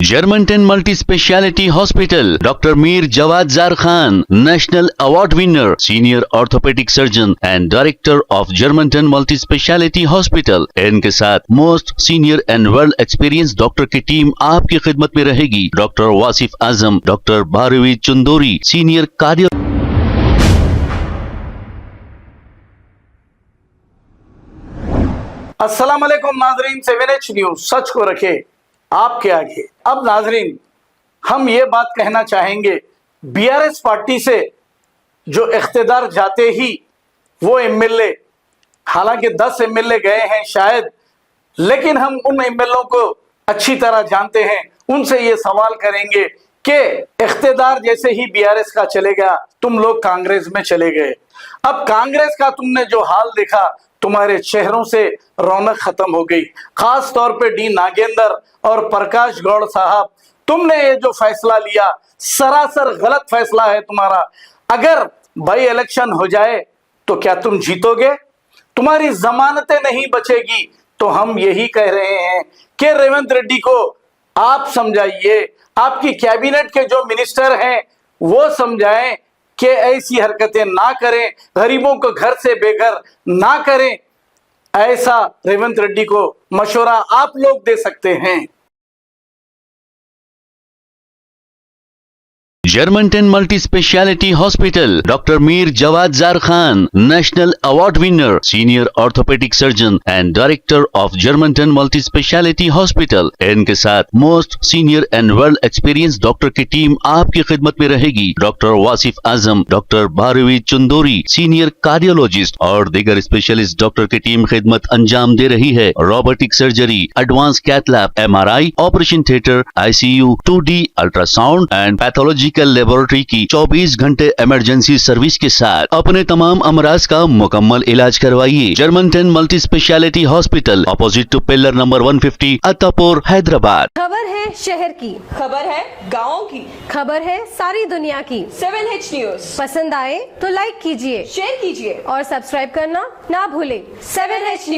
Germanton multi speciality hospital, doctor Mir Jawad Zar Khan, national award winner, senior orthopaedic surgeon and director of Germanton multi speciality hospital. इनके साथ most senior and well experience doctor की team आपकी खिदमत में रहेगी। Doctor Wasif Azam, doctor Bharvi Chandori, senior cardio. अस्सलाम वालेकुम नाजरीन, 7H न्यूज सच को रखे आपके आगे। अब नाजरीन, हम ये बात कहना चाहेंगे, बीआरएस पार्टी से जो इख्तिदार जाते ही वो एमएलए, हालांकि 10 एमएलए गए हैं शायद, लेकिन हम उन एमएलए को अच्छी तरह जानते हैं। उनसे ये सवाल करेंगे कि इख्तिदार जैसे ही बीआरएस का चले गया, तुम लोग कांग्रेस में चले गए। अब कांग्रेस का तुमने जो हाल देखा, तुम्हारे चेहरों से रौनक खत्म हो गई। खास तौर पे डी नागेंद्र और प्रकाश गौड़ साहब, तुमने ये जो फैसला लिया सरासर गलत फैसला है तुम्हारा। अगर बाई इलेक्शन हो जाए तो क्या तुम जीतोगे? तुम्हारी जमानतें नहीं बचेगी। तो हम यही कह रहे हैं कि रेवंत रेड्डी को आप समझाइए, आपकी कैबिनेट के जो मिनिस्टर हैं वो समझाएं कि ऐसी हरकतें ना करें, गरीबों को घर से बेघर ना करें। ऐसा रेवंत रेड्डी को मशवरा आप लोग दे सकते हैं। Germanton multi speciality hospital, doctor Mir Jawad Zar Khan, national award winner, senior orthopaedic surgeon and director of Germanton multi speciality hospital. इनके साथ most senior and well experience doctor की टीम आपकी खिदमत में रहेगी। Doctor Wasif Azam, doctor Bharvi Chandori, senior cardiologist और दीगर स्पेशलिस्ट डॉक्टर की टीम खिदमत अंजाम दे रही है। Robotic surgery, advance cath lab, MRI, operation theatre, ICU, 2D ultrasound and pathological laboratory की 24 घंटे इमरजेंसी सर्विस के साथ अपने तमाम अमराज का मुकम्मल इलाज करवाइए। Germanton multi speciality hospital, opposite to pillar number 150, Attapur, Hyderabad. खबर है शहर की, खबर है गाँव की, खबर है सारी दुनिया की। 7H न्यूज पसंद आए तो लाइक कीजिए, शेयर कीजिए और सब्सक्राइब करना ना भूलें। 7H news.